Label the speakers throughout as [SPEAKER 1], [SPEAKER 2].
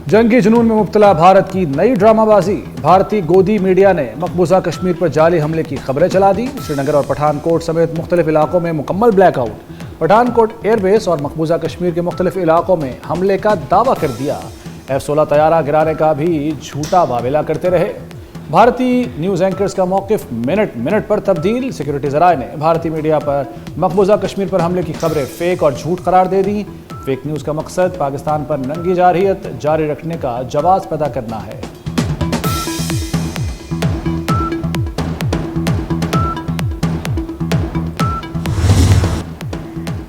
[SPEAKER 1] जंगी जुनून में मुब्तला भारत की नई ड्रामाबाजी। भारतीय गोदी मीडिया ने मकबूजा कश्मीर पर जाली हमले की खबरें चला दी। श्रीनगर और पठानकोट समेत मुख्तलिफ इलाकों में मुकम्मल ब्लैकआउट। पठानकोट एयरबेस और मकबूजा कश्मीर के मुख्तलिफ इलाकों में हमले का दावा कर दिया। F-16 तैयारा गिराने का भी झूठा वावेला करते रहे। भारतीय न्यूज़ एंकर्स का मौक़िफ़ मिनट मिनट पर तब्दील। सिक्योरिटी ज़राए ने भारतीय मीडिया पर मकबूजा कश्मीर पर हमले की खबरें फेक और झूठ करार दे दी। फेक न्यूज़ का मकसद पाकिस्तान पर नंगी जारहियत जारी रखने का जवाब पैदा करना है।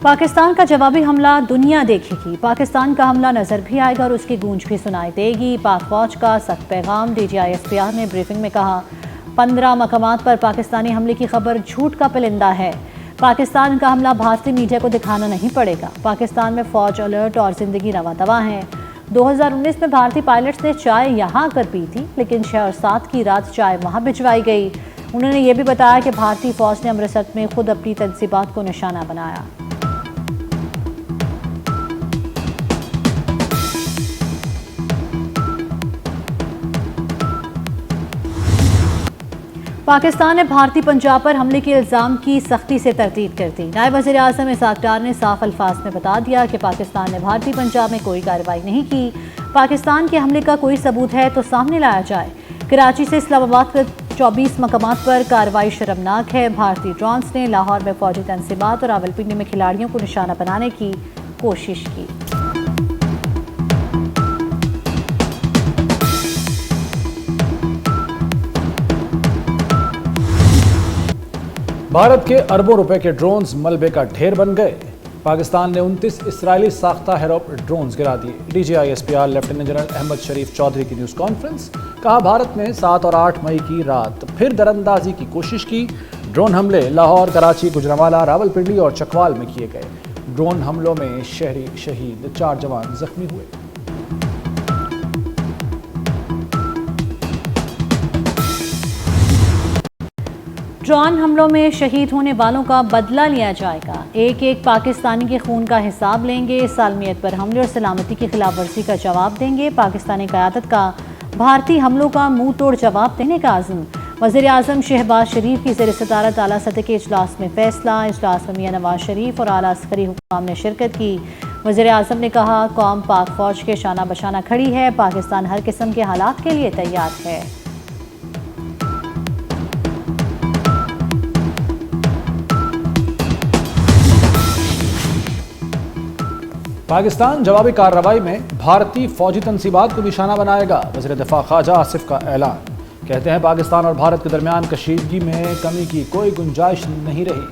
[SPEAKER 2] पाकिस्तान का जवाबी हमला दुनिया देखेगी। पाकिस्तान का हमला नजर भी आएगा और उसकी गूंज भी सुनाई देगी। पाक फौज का सख्त पैगाम। DGISPR ने ब्रीफिंग में कहा, 15 मकामात पर पाकिस्तानी हमले की खबर झूठ का परिंदा है। पाकिस्तान का हमला भारतीय मीडिया को दिखाना नहीं पड़ेगा। पाकिस्तान में फौज अलर्ट और जिंदगी रवा-दवा है। 2019 में भारतीय पायलट्स ने चाय यहाँ आकर पी थी, लेकिन 6 और 7 की रात चाय वहाँ भिजवाई गई। उन्होंने ये भी बताया कि भारतीय फौज ने अमृतसर में खुद अपनी तंसीबात को निशाना बनाया। पाकिस्तान ने भारतीय पंजाब पर हमले के इल्ज़ाम की सख्ती से तरदीद कर दी। नायब वज़ीर आज़म इसहाक डार ने साफ अल्फाज में बता दिया कि पाकिस्तान ने भारतीय पंजाब में कोई कार्रवाई नहीं की। पाकिस्तान के हमले का कोई सबूत है तो सामने लाया जाए। कराची से इस्लामाबाद के 24 मकामात पर कार्रवाई शर्मनाक है। भारतीय ड्रोन्स ने लाहौर में फौजी तंसीबात और रावलपिंडी में खिलाड़ियों को निशाना बनाने की कोशिश की।
[SPEAKER 1] भारत के अरबों रुपए के ड्रोन्स मलबे का ढेर बन गए। पाकिस्तान ने 29 इसराइली साख्ता हेरोप ड्रोन्स गिरा दिए। DGISPR लेफ्टिनेंट जनरल अहमद शरीफ चौधरी की न्यूज़ कॉन्फ्रेंस। कहा, भारत ने 7 और 8 मई की रात फिर दरअंदाजी की कोशिश की। ड्रोन हमले लाहौर, कराची, गुजरांवाला, रावलपिंडी और चकवाल में किए गए। ड्रोन हमलों में शहरी शहीद, 4 जवान जख्मी हुए।
[SPEAKER 2] ड्रोन हमलों में शहीद होने वालों का बदला लिया जाएगा। एक एक पाकिस्तानी के खून का हिसाब लेंगे। सालमियत पर हमले और सलामती की खिलाफ वर्जी का जवाब देंगे। पाकिस्तानी क़यादत का भारतीय हमलों का मुंह तोड़ जवाब देने का आज़म। वज़ीर आज़म शहबाज शरीफ की ज़ेर सदारत आला सतह के इजलास में फैसला। इजलास में मियां नवाज शरीफ और आला अस्करी हुक्काम ने शिरकत की। वज़ीर आज़म ने कहा, कौम पाक फौज के शाना बशाना खड़ी है। पाकिस्तान हर किस्म के हालात के लिए तैयार है।
[SPEAKER 1] पाकिस्तान जवाबी कार्रवाई में भारतीय फौजी तंसीबात को निशाना बनाएगा। वज़ीर दिफा ख्वाजा आसिफ का ऐलान। कहते हैं, पाकिस्तान और भारत के दरमियान कशीदगी में कमी की कोई गुंजाइश नहीं रही।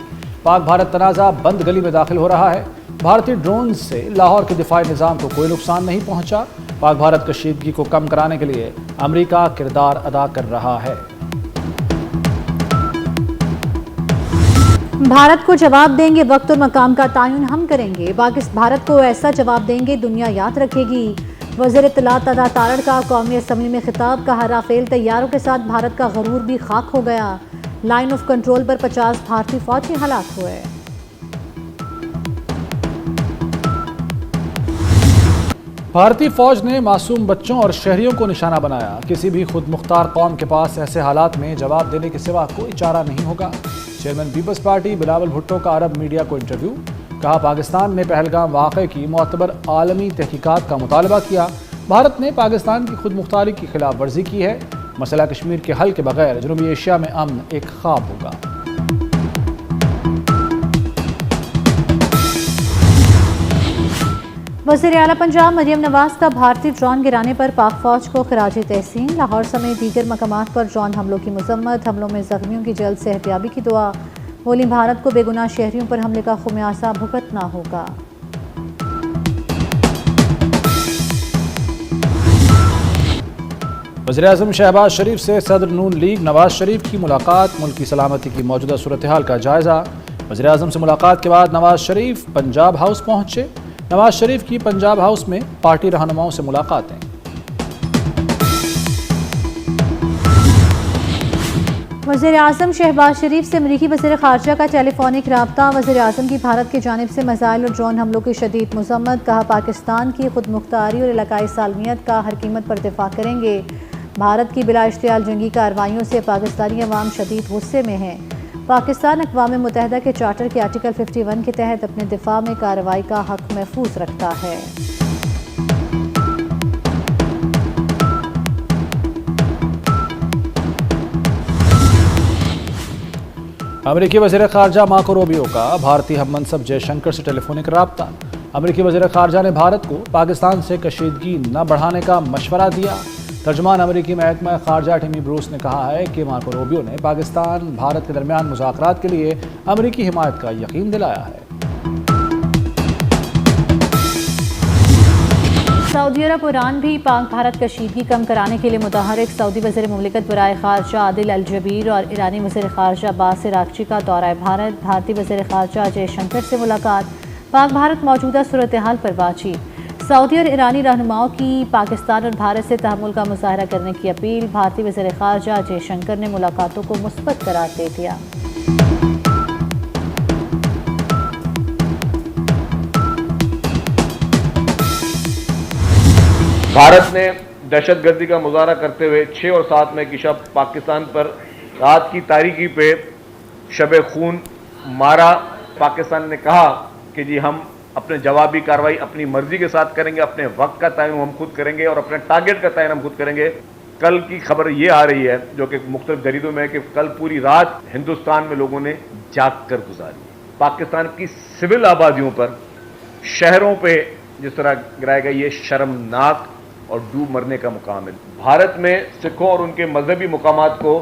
[SPEAKER 1] पाक भारत तनाज़ा बंद गली में दाखिल हो रहा है। भारतीय ड्रोन से लाहौर के दिफाई निज़ाम को कोई नुकसान नहीं पहुंचा। पाक भारत कशीदगी को कम कराने के लिए अमरीका किरदार अदा कर रहा है।
[SPEAKER 2] भारत को जवाब देंगे, वक्त और मकाम का तयन हम करेंगे। भारत को ऐसा जवाब देंगे दुनिया याद रखेगी। वज़ीर इत्तलात अता तारड़ का कौमी असम्बली में खिताब। कहा, राफेल तैयारों के साथ भारत का गरूर भी खाक हो गया। लाइन ऑफ कंट्रोल पर 50 भारतीय फौजी हलाक हुए।
[SPEAKER 1] भारतीय फौज ने मासूम बच्चों और शहरियों को निशाना बनाया। किसी भी खुद मुख्तार कौम के पास ऐसे हालात में जवाब देने के सिवा कोई चारा नहीं होगा। चेयरमैन पीपल्स पार्टी बिलावल भुट्टो का अरब मीडिया को इंटरव्यू। कहा, पाकिस्तान ने पहलगाम वाक़े की मोतबर आलमी तहकीकात का मुतालबा किया। भारत ने पाकिस्तान की खुद मुख्तारी की खिलाफ वर्जी की है। मसला कश्मीर के हल के बगैर जनूबी एशिया में अमन एक ख्वाब होगा।
[SPEAKER 2] वज़ीर आला पंजाब मरियम नवाज का भारतीय ड्रोन गिराने पर पाक फौज को खराज तहसीन। लाहौर समेत दीगर मकामात पर ड्रोन हमलों की मजम्मत। हमलों में जख्मियों की जल्द सेहतयाबी की दुआ। बोली, भारत को बेगुनाह शहरियों पर हमले का खुमियासा भुगतना होगा।
[SPEAKER 1] वज़ीर आज़म शहबाज शरीफ से सदर नून लीग नवाज शरीफ की मुलाकात। मुल्क की सलामती की मौजूदा सूरत हाल का जायजा। वज़ीर आज़म से मुलाकात के बाद नवाज शरीफ पंजाब हाउस पहुंचे। नवाज शरीफ की पंजाब हाउस में पार्टी रहनुमाओं से मुलाकातें।
[SPEAKER 2] वज़ीर आज़म शहबाज शरीफ से अमरीकी वज़ीर ख़ारजा का टेलीफोनिक रब्ता। वज़ीर आज़म की भारत की जानिब से मिसाइल और ड्रोन हमलों की शदीद मज़म्मत। कहा पाकिस्तान की खुद मुख्तारी और इलाकाई सालमियत का हर कीमत पर दिफा करेंगे। भारत की बिला इश्तियाल जंगी कार्रवाइयों से पाकिस्तानी अवाम शदीद गुस्से में है। पाकिस्तान अक़वाम मुत्तहिदा के चार्टर के आर्टिकल 51 के तहत अपने दिफा में कार्रवाई का हक़ महफूज रखता है।
[SPEAKER 1] अमेरिकी वज़ीर ख़ारजा मार्को रूबियो का भारतीय हम मनसब जयशंकर से टेलीफोनिक रब्ता। अमेरिकी वज़ीर ख़ारजा ने भारत को पाकिस्तान से कशीदगी न बढ़ाने का मशवरा दिया। तर्जुमान अमेरिकी महकमा ख़ारजा टिमी ब्रूस ने कहा है कि मार्को रूबियो ने पाकिस्तान भारत के दरमियान मुज़ाकरात के लिए अमेरिकी हिमायत का यकीन दिलाया है।
[SPEAKER 2] सऊदी अरब ईरान भी पाक भारत कशीदगी कम कराने के लिए मुतहरिक। सऊदी वज़ीर मुमलिकत बराए ख़ारजा आदिल अल जबीर और ईरानी वज़ीर ख़ारजा बासिर आगची का दौरा भारत। भारतीय वज़ीर ख़ारजा जयशंकर से मुलाकात। पाक भारत मौजूदा सूरत हाल पर बातचीत। सऊदी और ईरानी रहनुमाओं की पाकिस्तान और भारत से तहम्मुल का मुज़ाहरा करने की अपील। भारतीय वज़ीर ख़ारजा जयशंकर ने मुलाकातों को मुस्बत करार दे दिया।
[SPEAKER 3] भारत ने दहशतगर्दी का मुजाहरा करते हुए 6 और 7 मई की शब पाकिस्तान पर रात की तारीकी पे शब खून मारा। पाकिस्तान ने कहा कि जी हम अपने जवाबी कार्रवाई अपनी मर्जी के साथ करेंगे, अपने वक्त का तयन हम खुद करेंगे और अपने टारगेट का तयन हम खुद करेंगे। कल की खबर ये आ रही है जो कि मुख्तलिफ जरीदों में कि कल पूरी रात हिंदुस्तान में लोगों ने जाग कर गुजारी। पाकिस्तान की सिविल आबादियों पर, शहरों पे जिस तरह गिराया गया, ये शर्मनाक और डूब मरने का मुकाम है। भारत में सिखों और उनके मजहबी मुकामात को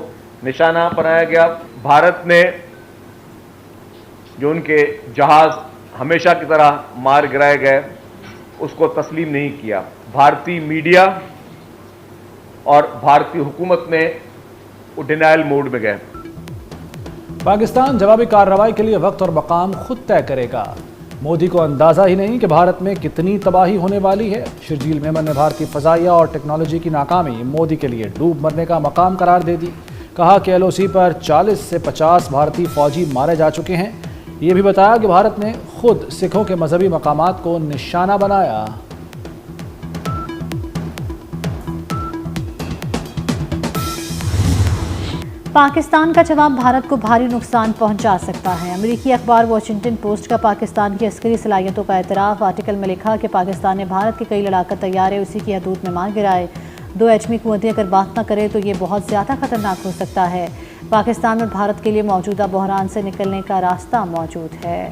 [SPEAKER 3] निशाना बनाया गया। भारत ने जो उनके जहाज हमेशा की तरह मार गिराए गए उसको तस्लीम नहीं किया। भारतीय मीडिया और भारतीय हुकूमत ने डिनायल मोड में गए।
[SPEAKER 1] पाकिस्तान जवाबी कार्रवाई के लिए वक्त और मकाम खुद तय करेगा। मोदी को अंदाज़ा ही नहीं कि भारत में कितनी तबाही होने वाली है। शर्जील मेमन ने भारतीय फ़ज़ाइया और टेक्नोलॉजी की नाकामी मोदी के लिए डूब मरने का मकाम करार दे दी। कहा कि LOC पर 40 से 50 भारतीय फ़ौजी मारे जा चुके हैं। ये भी बताया कि भारत ने खुद सिखों के मजहबी मकामात को निशाना बनाया।
[SPEAKER 2] पाकिस्तान का जवाब भारत को भारी नुकसान पहुंचा सकता है। अमेरिकी अखबार वॉशिंगटन पोस्ट का पाकिस्तान की अस्करी सलाहियतों का एतराफ़। आर्टिकल में लिखा कि पाकिस्तान ने भारत के कई लड़ाका तैयारे उसी की हदूद में मार गिराए। 2 एटमी कुव्वतें अगर बात न करें तो ये बहुत ज़्यादा ख़तरनाक हो सकता है। पाकिस्तान और भारत के लिए मौजूदा बहरान से निकलने का रास्ता मौजूद है।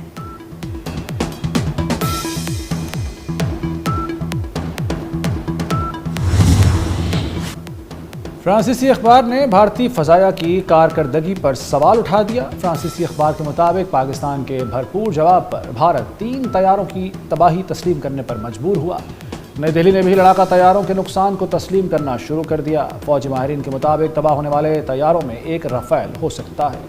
[SPEAKER 1] फ्रांसीसी अखबार ने भारतीय फ़ज़ाइया की कारकर्दगी पर सवाल उठा दिया। फ्रांसीसी अखबार के मुताबिक पाकिस्तान के भरपूर जवाब पर भारत 3 तैयारों की तबाही तस्लीम करने पर मजबूर हुआ। नई दिल्ली ने भी लड़ाका तैयारों के नुकसान को तस्लीम करना शुरू कर दिया। फौजी माहिरीन के मुताबिक तबाह होने वाले तैयारों में एक रफ़ेल हो सकता है।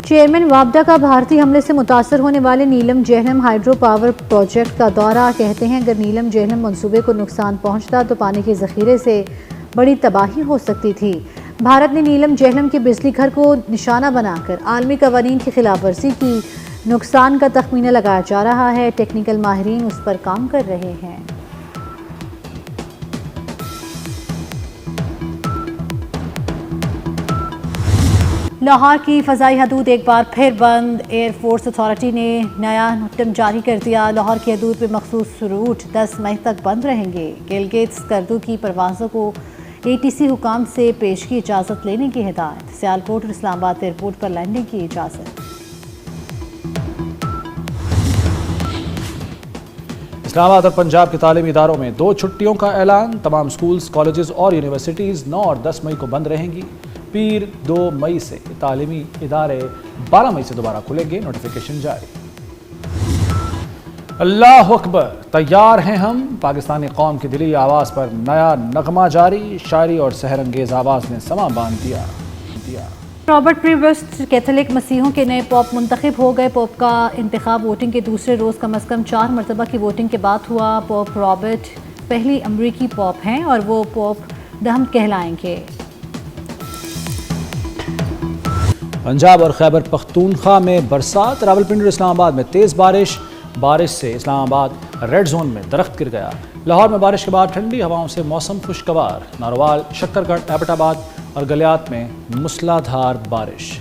[SPEAKER 2] चेयरमैन वापडा का भारतीय हमले से मुतासर होने वाले नीलम जेहलम हाइड्रो पावर प्रोजेक्ट का दौरा। कहते हैं अगर नीलम जेहलम मंसूबे को नुकसान पहुंचता तो पानी के ज़ख़ीरे से बड़ी तबाही हो सकती थी। भारत ने नीलम जेहलम के बिजली घर को निशाना बनाकर आलमी कवानीन की खिलाफ वर्जी की। नुकसान का तखमीना लगाया जा रहा है। टेक्निकल माहिरीन उस पर काम कर रहे हैं। लाहौर की फ़ज़ाई हदूद एक बार फिर बंद। एयरफोर्स अथॉरिटी ने नया हुक्म जारी कर दिया। लाहौर की हदूद में मखसूस रूट 10 मई तक बंद रहेंगे। गिलगित स्कर्दू की परवाज़ों को ATC हुकाम से पेश की इजाज़त लेने की हिदायत। सियालकोट और इस्लामाबाद एयरपोर्ट पर लैंडिंग की इजाज़त।
[SPEAKER 1] इस्लामाबाद और पंजाब के तालीमी इदारों में 2 छुट्टियों का ऐलान। तमाम स्कूल्स, कॉलेजेस और यूनिवर्सिटीज़ 9 और 10 मई को बंद रहेंगी। पीर 2 मई से तालीमी इदारे 12 मई से दोबारा खुलेंगे। नोटिफिकेशन जारी। अल्लाह अकबर, तैयार हैं हम। पाकिस्तानी कौम की दिली आवाज़ पर नया नगमा जारी। शायरी और सहरंगेज आवाज़ ने समा बांध दिया। रॉबर्ट प्रीवेस्ट कैथोलिक मसीहों के नए पोप मुंतखब हो गए। पोप का इंतखाब वोटिंग के दूसरे रोज़ कम अज़ कम 4 मरतबा की वोटिंग के बाद हुआ। पोप रॉबर्ट
[SPEAKER 2] पहली अमरीकी पॉप हैं और वो पॉप दम कहलाएंगे।
[SPEAKER 1] पंजाब और खैबर पख्तूनख्वा में बरसात, रावलपिंडी और इस्लामाबाद में तेज़ बारिश से इस्लामाबाद रेड जोन में दरख्त गिर गया। लाहौर में बारिश के बाद ठंडी हवाओं से मौसम खुशगवार। नारोवाल, शक्करगढ़, एबटाबाद और गलियात में मूसलाधार बारिश।